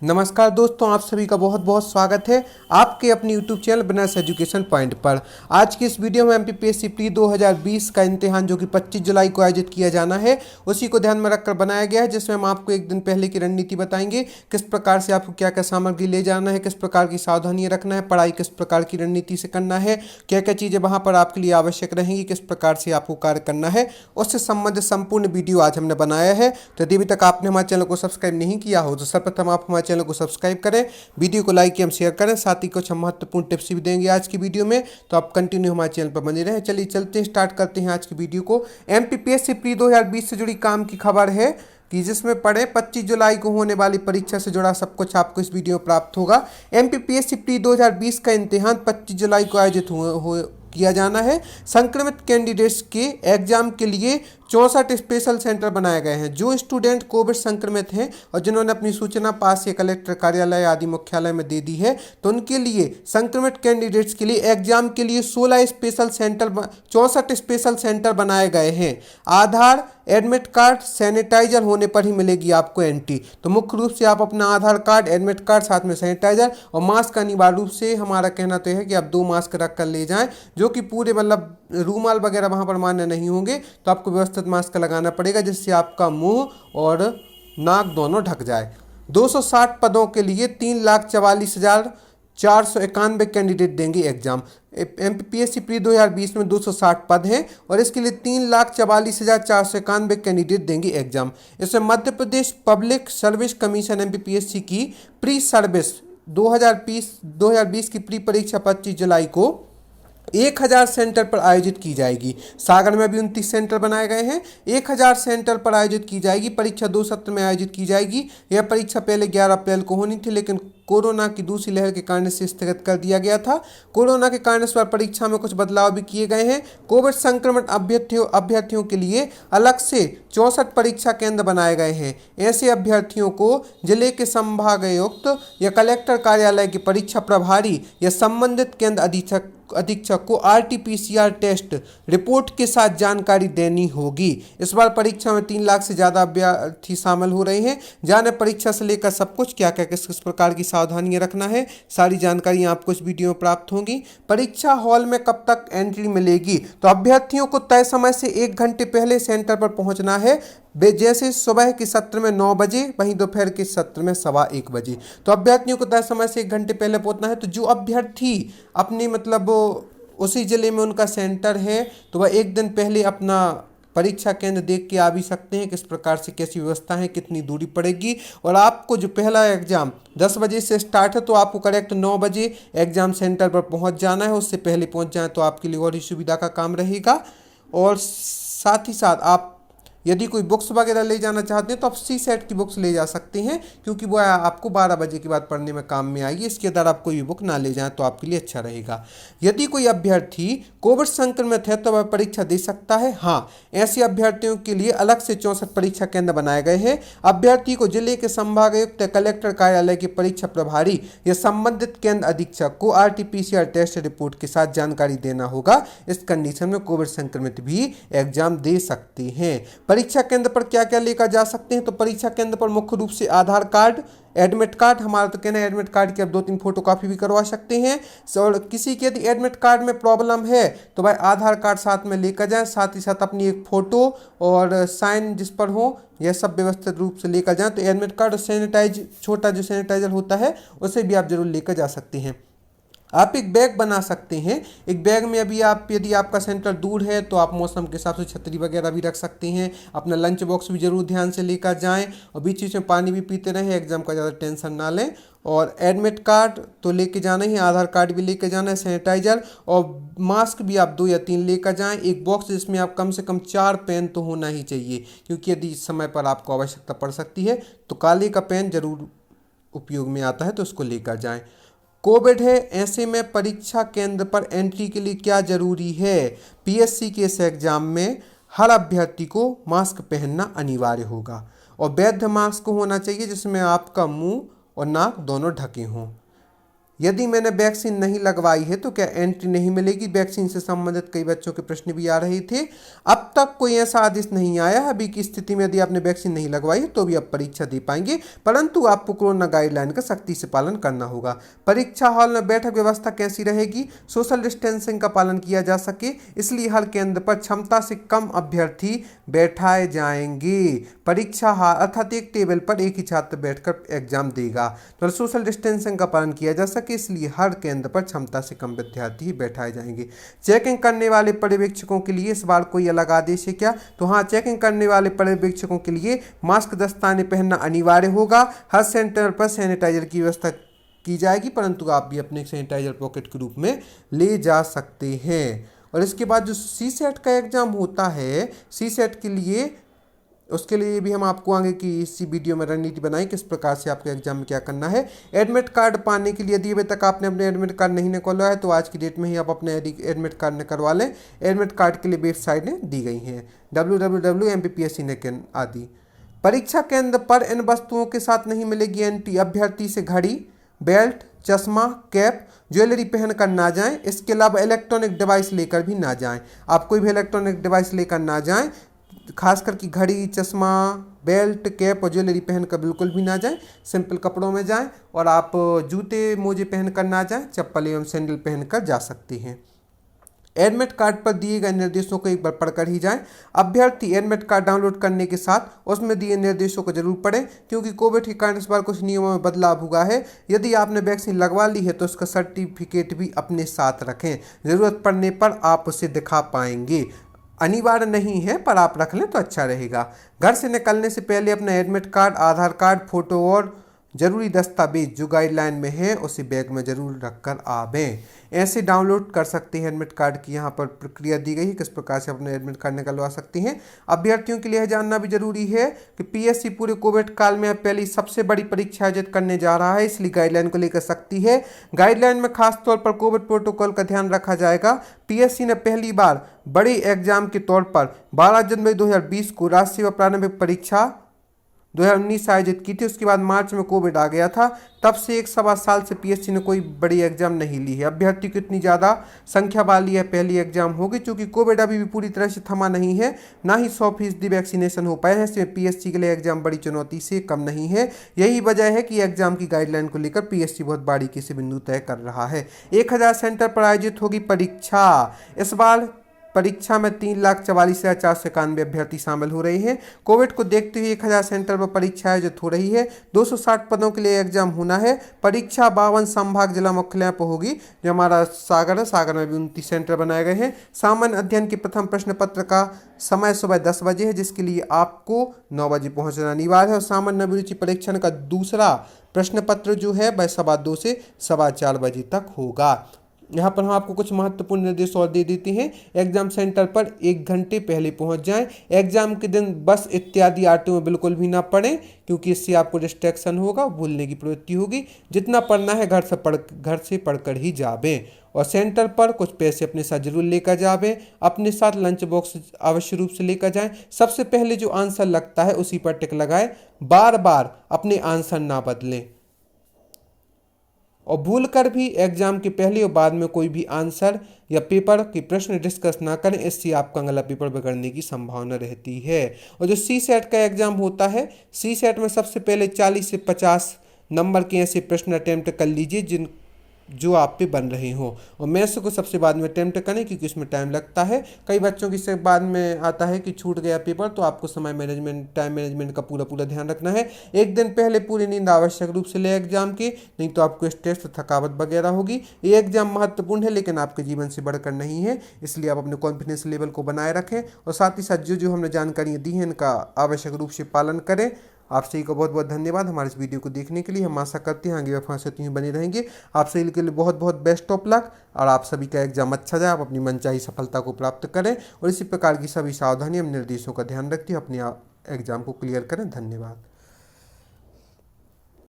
नमस्कार दोस्तों, आप सभी का बहुत बहुत स्वागत है आपके अपने YouTube channel business education point पर। आज की इस वीडियो में एमपीपीएससी प्री 2020 का इम्तिहान जो कि 25 जुलाई को आयोजित किया जाना है, उसी को ध्यान में रखकर बनाया गया है, जिसमें हम आपको एक दिन पहले की रणनीति बताएंगे। किस प्रकार से आपको क्या क्या सामग्री ले जाना है, किस प्रकार की सावधानियां रखना है, पढ़ाई किस प्रकार की रणनीति से करना है, क्या क्या चीज़ें वहाँ पर आपके लिए आवश्यक रहेंगी, किस प्रकार से आपको कार्य करना है, उससे संबंधित संपूर्ण वीडियो आज हमने बनाया है। तो यदि अभी तक आपने हमारे चैनल को सब्सक्राइब नहीं किया हो तो सर्वप्रथम आप हमारे चैनल को सब्सक्राइब करें, वीडियो को लाइक एवं शेयर करें, साथ ही कुछ हम महत्वपूर्ण टिप्स भी देंगे आज की वीडियो में, तो आप कंटिन्यू हमारे चैनल पर बने रहें। चलिए चलते हैं, स्टार्ट करते हैं आज की वीडियो को। एमपीपीएससी प्री 2020 से जुड़ी काम की खबर है कि जिसमें पढ़े 25 जुलाई को होने वाली परीक्षा से जुड़ा सब कुछ आपको इस वीडियो में प्राप्त होगा। एमपीपीएससी प्री 2020 का इम्तिहान 25 जुलाई को आयोजित किया जाना है। संक्रमित कैंडिडेट्स के एग्जाम के लिए 64 स्पेशल सेंटर बनाए गए हैं। जो स्टूडेंट कोविड संक्रमित हैं और जिन्होंने अपनी सूचना पास या कलेक्टर कार्यालय आदि मुख्यालय में दे दी है, तो उनके लिए संक्रमित कैंडिडेट्स के लिए एग्जाम के लिए 64 स्पेशल सेंटर बनाए गए हैं। आधार, एडमिट कार्ड, सैनिटाइजर होने पर ही मिलेगी आपको एंट्री। तो मुख्य रूप से आप अपना आधार कार्ड, एडमिट कार्ड, साथ में सैनिटाइजर और मास्क अनिवार्य रूप से, हमारा कहना तो है कि आप 2 मास्क रख कर ले जाएं, जो कि पूरे मतलब रूमाल वगैरह वहाँ पर मान्य नहीं होंगे, तो आपको व्यवस्थित मास्क लगाना पड़ेगा जिससे आपका मुंह और नाक दोनों ढक जाए। 260 पदों के लिए 3,44,491 कैंडिडेट देंगे एग्जाम। एमपीपीएससी प्री 2020 में 260 पद हैं और इसके लिए 3,44,491 कैंडिडेट देंगे एग्जाम। इसमें Madhya Pradesh public service commission MPPSC की प्री सर्विस 2020 की प्री परीक्षा 25 जुलाई को 1000 सेंटर पर आयोजित की जाएगी। सागर में भी 29 सेंटर बनाए गए हैं। 1000 सेंटर पर आयोजित की जाएगी। परीक्षा 2 सत्र में आयोजित की जाएगी। यह परीक्षा पहले 11 अप्रैल को होनी थी, लेकिन कोरोना की दूसरी लहर के कारण से स्थगित कर दिया गया था। कोरोना के कारण इस बार परीक्षा में कुछ बदलाव भी किए गए हैं। कोविड संक्रमण अभ्यर्थियों के लिए अलग से 64 परीक्षा केंद्र बनाए गए हैं। ऐसे अभ्यर्थियों को जिले के संभागायुक्त या कलेक्टर कार्यालय के परीक्षा प्रभारी या संबंधित केंद्र अधीक्षक को आरटीपीसीआर टेस्ट रिपोर्ट के साथ जानकारी देनी होगी। इस बार परीक्षा में 3 लाख से ज़्यादा अभ्यर्थी शामिल हो रहे हैं। जाने परीक्षा से लेकर सब कुछ, क्या क्या किस किस प्रकार की सावधानियां रखना है, सारी जानकारी आपको इस वीडियो में प्राप्त होंगी। परीक्षा हॉल में कब तक एंट्री मिलेगी, तो अभ्यर्थियों को तय समय से 1 घंटे पहले सेंटर पर पहुंचना है। जैसे सुबह के सत्र में 9 बजे, वहीं दोपहर के सत्र में 1:15 बजे। तो अभ्यर्थियों को तय समय से 1 घंटे पहले पहुंचना है। तो जो अभ्यर्थी अपनी मतलब उसी जिले में उनका सेंटर है, तो वह 1 दिन पहले अपना परीक्षा केंद्र देख के आ भी सकते हैं, किस प्रकार से कैसी व्यवस्था है, कितनी दूरी पड़ेगी। और आपको जो पहला एग्जाम 10 बजे से स्टार्ट है, तो आपको करेक्ट 9 बजे एग्जाम सेंटर पर पहुंच जाना है। उससे पहले पहुंच जाए तो आपके लिए और ही सुविधा का काम रहेगा। और साथ ही साथ आप यदि कोई बुक्स वगैरह ले जाना चाहते हैं तो आप सी सेट की बुक्स ले जा सकते हैं, क्योंकि वो आपको 12 बजे के बाद पढ़ने में काम में आएगी। इसके अंदर आप कोई भी बुक ना ले जाएं तो आपके लिए अच्छा रहेगा। यदि कोई अभ्यर्थी कोविड संक्रमित है तो वह परीक्षा दे सकता है। हाँ, ऐसे अभ्यर्थियों के लिए अलग से 64 परीक्षा केंद्र बनाए गए हैं। अभ्यर्थी को जिले के संभागायुक्त कलेक्टर कार्यालय के परीक्षा प्रभारी या संबंधित केंद्र अधीक्षक को आरटीपीसीआर टेस्ट रिपोर्ट के साथ जानकारी देना होगा। इस कंडीशन में कोविड संक्रमित भी एग्जाम दे सकते हैं। परीक्षा केंद्र पर क्या क्या लेकर जा सकते हैं, तो परीक्षा केंद्र पर मुख्य रूप से आधार कार्ड, एडमिट कार्ड, हमारा तो कहना है एडमिट कार्ड की आप 2-3 फोटोकॉपी भी करवा सकते हैं। और किसी के यदि एडमिट कार्ड में प्रॉब्लम है तो भाई आधार कार्ड साथ में लेकर जाएं, साथ ही साथ अपनी एक फ़ोटो और साइन जिस पर हो, यह सब व्यवस्थित रूप से लेकर जाएं। तो एडमिट कार्ड और छोटा जो सैनिटाइजर होता है उसे भी आप जरूर लेकर जा सकते हैं। आप एक बैग बना सकते हैं। एक बैग में अभी आप, यदि आपका सेंटर दूर है तो आप मौसम के हिसाब से छतरी वगैरह भी रख सकते हैं। अपना लंच बॉक्स भी जरूर ध्यान से लेकर जाएं और बीच बीच में पानी भी पीते रहें, एग्जाम का ज़्यादा टेंशन ना लें। और एडमिट कार्ड तो लेके जाना ही, आधार कार्ड भी लेके जाना है, सैनिटाइजर और मास्क भी आप 2 या 3 लेकर जाएं। एक बॉक्स जिसमें आप कम से कम 4 पेन तो होना ही चाहिए, क्योंकि यदि इस समय पर आपको आवश्यकता पड़ सकती है तो काले का पेन जरूर उपयोग में आता है, तो उसको लेकर जाएँ। कोविड है, ऐसे में परीक्षा केंद्र पर एंट्री के लिए क्या जरूरी है? पीएससी के इस एग्जाम में हर अभ्यर्थी को मास्क पहनना अनिवार्य होगा और वैध मास्क होना चाहिए जिसमें आपका मुंह और नाक दोनों ढके हों। यदि मैंने वैक्सीन नहीं लगवाई है तो क्या एंट्री नहीं मिलेगी। वैक्सीन से संबंधित कई बच्चों के प्रश्न भी आ रहे थे। अब तक कोई ऐसा आदेश नहीं आया है। अभी की स्थिति में यदि आपने वैक्सीन नहीं लगवाई है तो भी आप परीक्षा दे पाएंगे, परंतु आपको कोरोना गाइडलाइन का सख्ती से पालन करना होगा। परीक्षा हॉल में बैठक व्यवस्था कैसी रहेगी? सोशल डिस्टेंसिंग का पालन किया जा सके इसलिए हर केंद्र पर क्षमता से कम अभ्यर्थी बैठाए जाएंगे। परीक्षा हॉल अर्थात एक टेबल पर एक ही छात्र बैठकर एग्जाम देगा, तो सोशल डिस्टेंसिंग का पालन किया जा सके इसलिए हर केंद्र पर क्षमता से कम विद्यार्थी ही बैठाए जाएंगे। चेकिंग करने वाले पर्यवेक्षकों के लिए इस बार कोई अलग आदेश है क्या? तो हाँ, चेकिंग करने वाले पर्यवेक्षकों के लिए मास्क दस्ताने पहनना अनिवार्य होगा। हर सेंटर पर सैनिटाइजर की व्यवस्था की जाएगी, परंतु आप भी अपने सैनिटाइजर पॉकेट के रूप में ले जा सकते हैं। और इसके बाद जो CSET का एग्जाम होता है, CSET के लिए उसके लिए भी हम आपको आगे की इसी वीडियो में रणनीति बनाई किस प्रकार से आपके एग्जाम में क्या करना है। एडमिट कार्ड पाने के लिए यदि अभी तक आपने अपने एडमिट कार्ड नहीं निकलवाया है तो आज की डेट में ही आप अपने एडमिट कार्ड निकलवा लें। एडमिट कार्ड के लिए वेबसाइटें दी गई हैं www.mpsc.in आदि। परीक्षा केंद्र पर इन वस्तुओं के साथ नहीं मिलेगी एंट्री। अभ्यर्थी से घड़ी, बेल्ट, चश्मा, कैप, ज्वेलरी पहन कर ना जाएं। इसके अलावा इलेक्ट्रॉनिक डिवाइस लेकर भी ना जाएं। आप कोई भी इलेक्ट्रॉनिक डिवाइस लेकर ना जाएं, खासकर कि घड़ी, चश्मा, बेल्ट, कैप और ज्वेलरी पहनकर बिल्कुल भी ना जाएं। सिंपल कपड़ों में जाएं और आप जूते मोजे पहनकर ना जाएं, चप्पल एवं सैंडल पहनकर जा सकते हैं। एडमिट कार्ड पर दिए गए निर्देशों को एक बार पढ़कर ही जाएं। अभ्यर्थी एडमिट कार्ड डाउनलोड करने के साथ उसमें दिए निर्देशों को जरूर पढ़ें, क्योंकि कोविड के कारण इस बार कुछ नियमों में बदलाव हुआ है। यदि आपने वैक्सीन लगवा ली है तो उसका सर्टिफिकेट भी अपने साथ रखें, ज़रूरत पड़ने पर आप उसे दिखा पाएंगे। अनिवार्य नहीं है पर आप रख लें तो अच्छा रहेगा। घर से निकलने से पहले अपना एडमिट कार्ड, आधार कार्ड, फोटो और जरूरी दस्तावेज जो गाइडलाइन में है उसे बैग में जरूर रखकर आवें। ऐसे डाउनलोड कर सकते हैं एडमिट कार्ड की यहाँ पर प्रक्रिया दी गई है किस प्रकार से अपने एडमिट कार्ड निकलवा सकते हैं। अभ्यर्थियों के लिए यह जानना भी जरूरी है कि PSC पूरे कोविड काल में पहली सबसे बड़ी परीक्षा आयोजित करने जा रहा है, इसलिए गाइडलाइन को लेकर सख्ती है। गाइडलाइन में खास तौर पर कोविड प्रोटोकॉल का ध्यान रखा जाएगा। PSC ने पहली बार बड़े एग्जाम के तौर पर 12 जनवरी 2020 को राष्ट्रीय व प्रारंभिक परीक्षा 2019 आयोजित की थी। उसके बाद मार्च में कोविड आ गया था। तब से 1.25 साल से PSC ने कोई बड़ी एग्जाम नहीं ली है। अभ्यर्थी की इतनी ज़्यादा संख्या वाली है पहली एग्जाम होगी, क्योंकि कोविड अभी भी पूरी तरह से थमा नहीं है, ना ही 100% वैक्सीनेशन हो पाए हैं। इसमें PSC के लिए एग्जाम बड़ी चुनौती से कम नहीं है। यही वजह है कि एग्जाम की गाइडलाइन को लेकर PSC बहुत बारीकी से बिंदु तय कर रहा है। 1000 सेंटर पर आयोजित होगी परीक्षा। इस बार परीक्षा में 3,44,491 अभ्यर्थी शामिल हो रहे हैं। कोविड को देखते हुए 1000 सेंटर पर परीक्षा आयोजित हो रही है। 260 पदों के लिए एग्जाम होना है। परीक्षा 52 संभाग जिला मुख्यालय पर होगी। जो हमारा सागर है, सागर में भी 29 सेंटर बनाए गए हैं। सामान्य अध्ययन के प्रथम प्रश्न पत्र का समय सुबह 10 बजे है, जिसके लिए आपको 9 बजे पहुंचना अनिवार्य है। और सामान्य अभिरुचि परीक्षण का दूसरा प्रश्न पत्र जो है वह 2:15 से 4:15 बजे तक होगा। यहाँ पर हम आपको कुछ महत्वपूर्ण निर्देश और दे देते हैं। एग्जाम सेंटर पर 1 घंटे पहले पहुँच जाएं। एग्जाम के दिन बस इत्यादि ऑटो में बिल्कुल भी ना पढ़ें, क्योंकि इससे आपको डिस्ट्रैक्शन होगा, भूलने की प्रवृत्ति होगी। जितना पढ़ना है घर से पढ़कर ही जावें। और सेंटर पर कुछ पैसे अपने साथ जरूर लेकर जावें। अपने साथ लंच बॉक्स अवश्य रूप से लेकर जाएं। सबसे पहले जो आंसर लगता है उसी पर टिक लगाएं। बार बार अपने आंसर ना बदलें और भूल कर भी एग्जाम के पहले और बाद में कोई भी आंसर या पेपर के प्रश्न डिस्कस ना करें, इससे आपका अगला पेपर बिगड़ने की संभावना रहती है। और जो CSET का एग्जाम होता है, CSET में सबसे पहले 40 से 50 नंबर के ऐसे प्रश्न अटेम्प्ट कर लीजिए जो आप पे बन रहे हो। और मैथ्स को सबसे बाद में अटेम्प्ट करें, क्योंकि इसमें टाइम लगता है। कई बच्चों की से बाद में आता है कि छूट गया पेपर, तो आपको टाइम मैनेजमेंट का पूरा ध्यान रखना है। एक दिन पहले पूरी नींद आवश्यक रूप से ले एग्जाम के, नहीं तो आपको स्ट्रेस, थकावट वगैरह होगी। ये एग्जाम महत्वपूर्ण है लेकिन आपके जीवन से बढ़कर नहीं है, इसलिए आप अपने कॉन्फिडेंस लेवल को बनाए रखें और साथ ही साथ जो हमने जानकारियाँ दी हैं इनका आवश्यक रूप से पालन करें। आप सभी को बहुत बहुत धन्यवाद हमारे इस वीडियो को देखने के लिए। हम आशा करते हैं आगे वफा से यूँ बने रहेंगे। आप सभी के लिए बहुत बहुत बेस्ट ऑफ लक और आप सभी का एग्जाम अच्छा जाए, आप अपनी मनचाही सफलता को प्राप्त करें और इसी प्रकार की सभी सावधानी एवं निर्देशों का ध्यान रखते हुए अपने एग्जाम को क्लियर करें। धन्यवाद।